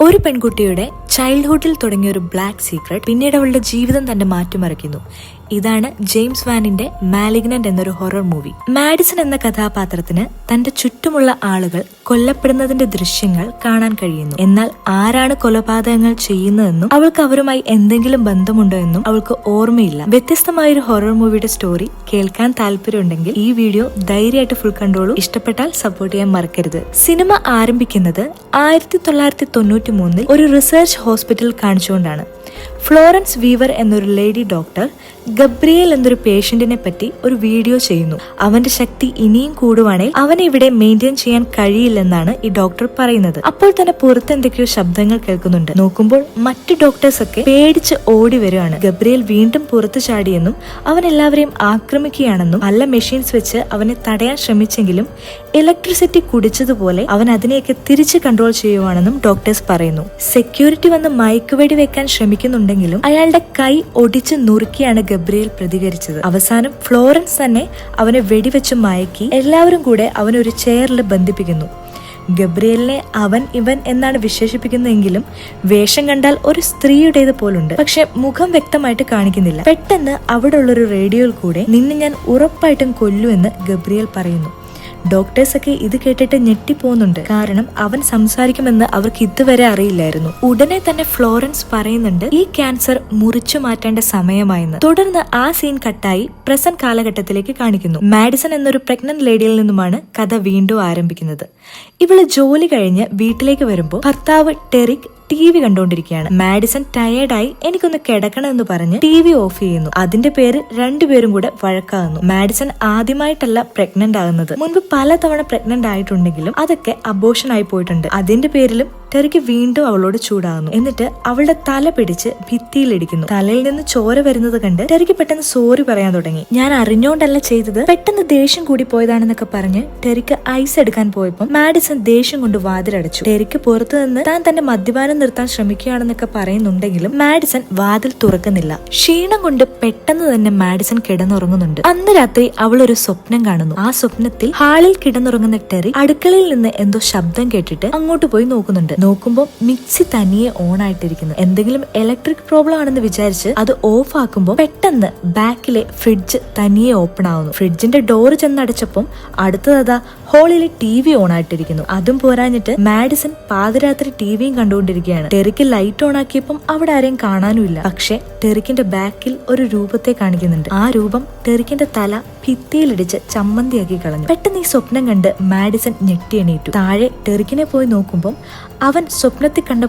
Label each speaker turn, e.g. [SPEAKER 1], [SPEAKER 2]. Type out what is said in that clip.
[SPEAKER 1] ഒരു പെൺകുട്ടിയുടെ ചൈൽഡ്ഹുഡിൽ തുടങ്ങിയ ഒരു ബ്ലാക്ക് സീക്രട്ട് പിന്നീട് അവളുടെ ജീവിതം തന്നെ മാറ്റിമറിക്കുന്നു. ഇതാണ് ജെയിംസ് വാനിന്റെ മാലിഗ്നന്റ് എന്നൊരു ഹൊറർ മൂവി. മാഡിസൺ എന്ന കഥാപാത്രത്തിന് തന്റെ ചുറ്റുമുള്ള ആളുകൾ കൊല്ലപ്പെടുന്നതിന്റെ ദൃശ്യങ്ങൾ കാണാൻ കഴിയുന്നു. എന്നാൽ ആരാണ് കൊലപാതകങ്ങൾ ചെയ്യുന്നതെന്നും അവൾക്ക് അവരുമായി എന്തെങ്കിലും ബന്ധമുണ്ടോ എന്നും അവൾക്ക് ഓർമ്മയില്ല. വ്യത്യസ്തമായൊരു ഹൊറർ മൂവിയുടെ സ്റ്റോറി കേൾക്കാൻ താല്പര്യമുണ്ടെങ്കിൽ ഈ വീഡിയോ ധൈര്യമായിട്ട് ഫുൾ കണ്ടോളൂ. ഇഷ്ടപ്പെട്ടാൽ സപ്പോർട്ട് ചെയ്യാൻ മറക്കരുത്. സിനിമ ആരംഭിക്കുന്നത് 1993 ഒരു റിസർച്ച് ഹോസ്പിറ്റൽ കാണിച്ചുകൊണ്ടാണ്. ഫ്ലോറൻസ് വീവർ എന്നൊരു ലേഡി ഡോക്ടർ ഗബ്രിയേൽ എന്നൊരു പേഷ്യന്റിനെ പറ്റി ഒരു വീഡിയോ ചെയ്യുന്നു. അവന്റെ ശക്തി ഇനിയും കൂടുവാണെങ്കിൽ അവനെ ഇവിടെ മെയിൻറ്റെയിൻ ചെയ്യാൻ കഴിയില്ലെന്നാണ് ഈ ഡോക്ടർ പറയുന്നത്. അപ്പോൾ തന്നെ പുറത്ത് എന്തൊക്കെയോ ശബ്ദങ്ങൾ കേൾക്കുന്നുണ്ട്. നോക്കുമ്പോൾ മറ്റു ഡോക്ടേഴ്സ് ഒക്കെ പേടിച്ച് ഓടി വരുവാണ്. ഗബ്രിയേൽ വീണ്ടും പുറത്തു ചാടിയെന്നും അവൻ എല്ലാവരെയും ആക്രമിക്കുകയാണെന്നും പല മെഷീൻസ് വെച്ച് അവനെ തടയാൻ ശ്രമിച്ചെങ്കിലും ഇലക്ട്രിസിറ്റി കുടിച്ചതുപോലെ അവൻ അതിനെയൊക്കെ തിരിച്ച് കൺട്രോൾ ചെയ്യുവാണെന്നും ഡോക്ടേഴ്സ് പറയുന്നു. സെക്യൂരിറ്റി വന്ന് മയക്കുവെടി വെക്കാൻ ശ്രമിക്കുന്നുണ്ടെങ്കിലും അയാളുടെ കൈ ഒടിച്ച് നുറുക്കിയാണ് ഗബ്രിയേൽ പ്രതികരിച്ചത്. അവസാനം ഫ്ലോറൻസ് തന്നെ അവനെ വെടിവെച്ച് മയക്കി എല്ലാവരും കൂടെ അവനൊരു ചെയറിൽ ബന്ധിപ്പിക്കുന്നു. ഗബ്രിയേലിനെ അവൻ ഇവൻ എന്നാണ് വിശേഷിപ്പിക്കുന്നതെങ്കിലും വേഷം കണ്ടാൽ ഒരു സ്ത്രീയുടേത് പോലുണ്ട്. പക്ഷെ മുഖം വ്യക്തമായിട്ട് കാണിക്കുന്നില്ല. പെട്ടെന്ന് അവിടെ ഉള്ളൊരു റേഡിയോയിൽ കൂടെ നിന്നെ ഞാൻ ഉറപ്പായിട്ടും കൊല്ലൂ എന്ന് ഗബ്രിയേൽ പറയുന്നു. ഡോക്ടേഴ്സ് ഒക്കെ ഇത് കേട്ടിട്ട് ഞെട്ടിപ്പോകുന്നുണ്ട്. കാരണം അവൻ സംസാരിക്കുമെന്ന് അവർക്ക് ഇതുവരെ അറിയില്ലായിരുന്നു. ഉടനെ തന്നെ ഫ്ലോറൻസ് പറയുന്നുണ്ട് ഈ ക്യാൻസർ മുറിച്ചു മാറ്റേണ്ട സമയമായെന്ന്. തുടർന്ന് ആ സീൻ കട്ടായി പ്രസന്റ് കാലഘട്ടത്തിലേക്ക് കാണിക്കുന്നു. മാഡിസൺ എന്നൊരു പ്രഗ്നന്റ് ലേഡിയിൽ നിന്നുമാണ് കഥ വീണ്ടും ആരംഭിക്കുന്നത്. ഇവള് ജോലി കഴിഞ്ഞ് വീട്ടിലേക്ക് വരുമ്പോൾ ഭർത്താവ് ടെറിക് TV കണ്ടുകൊണ്ടിരിക്കുകയാണ്. മാഡിസൺ ടയേർഡായി എനിക്കൊന്ന് കിടക്കണം എന്ന് പറഞ്ഞ് TV ഓഫ് ചെയ്യുന്നു. അതിന്റെ പേര് രണ്ടുപേരും കൂടെ വഴക്കാകുന്നു. മാഡിസൺ ആദ്യമായിട്ടല്ല പ്രഗ്നന്റ് ആകുന്നത്. മുൻപ് പലതവണ പ്രഗ്നന്റ് ആയിട്ടുണ്ടെങ്കിലും അതൊക്കെ അബോർഷൻ ആയി പോയിട്ടുണ്ട്. അതിന്റെ പേരിലും ടെറിക്ക് വീണ്ടും അവളോട് ചൂടാകുന്നു. എന്നിട്ട് അവളുടെ തല പിടിച്ച് ഭിത്തിയിലിടിക്കുന്നു. തലയിൽ നിന്ന് ചോര വരുന്നത് കണ്ട് ടെറിക്ക് പെട്ടെന്ന് സോറി പറയാൻ തുടങ്ങി. ഞാൻ അറിഞ്ഞോണ്ടല്ല ചെയ്തത്, പെട്ടെന്ന് ദേഷ്യം കൂടി പോയതാണെന്നൊക്കെ പറഞ്ഞ് ടെറിക്ക് ഐസ് എടുക്കാൻ പോയപ്പോൾ മാഡിസൺ ദേഷ്യം കൊണ്ട് വാതിലടച്ചു. ടെറിക്ക് പുറത്തു നിന്ന് താൻ തന്റെ മദ്യപാനം നിർത്താൻ ശ്രമിക്കുകയാണെന്നൊക്കെ പറയുന്നുണ്ടെങ്കിലും മാഡിസൺ വാതിൽ തുറക്കുന്നില്ല. ക്ഷീണം കൊണ്ട് പെട്ടെന്ന് തന്നെ മാഡിസൺ കിടന്നുറങ്ങുന്നുണ്ട്. അന്ന് രാത്രി അവൾ ഒരു സ്വപ്നം കാണുന്നു. ആ സ്വപ്നത്തിൽ ഹാളിൽ കിടന്നുറങ്ങുന്ന ടെറി അടുക്കളയിൽ നിന്ന് എന്തോ ശബ്ദം കേട്ടിട്ട് അങ്ങോട്ട് പോയി നോക്കുന്നുണ്ട്. നോക്കുമ്പോൾ മിക്സി തനിയെ ഓൺ ആയിട്ടിരിക്കുന്നു. എന്തെങ്കിലും ഇലക്ട്രിക് പ്രോബ്ലം ആണെന്ന് വിചാരിച്ച് അത് ഓഫ് ആക്കുമ്പോൾ പെട്ടെന്ന് ബാക്കിലെ ഫ്രിഡ്ജ് തനിയെ ഓപ്പൺ ആവുന്നു. ഫ്രിഡ്ജിന്റെ ഡോറ് ചെന്നടച്ചപ്പം അടുത്തതാ ഹോളിലെ TV ഓൺ ആയിട്ടിരിക്കുന്നു. അതും പോരാഞ്ഞിട്ട് മാഡിസൺ പാതിരാത്രി TVയും കണ്ടുകൊണ്ടിരിക്കുകയാണ്. ടെറിക്ക് ലൈറ്റ് ഓൺ ആക്കിയപ്പം അവിടെ ആരെയും കാണാനുമില്ല. പക്ഷെ ടെറിക്കിന്റെ ബാക്കിൽ ഒരു രൂപത്തെ കാണിക്കുന്നുണ്ട്. ആ രൂപം ടെറിക്കിന്റെ തല ഭിത്തിയിലിടിച്ച് ചമ്മന്തിയാക്കി കളഞ്ഞു. പെട്ടെന്ന് ഈ സ്വപ്നം കണ്ട് മാഡിസൺ ഞെട്ടി എണീറ്റു. താഴെ ടെറിക്കിനെ പോയി നോക്കുമ്പോൾ അവൻ സ്വപ്നത്തിൽ കണ്ട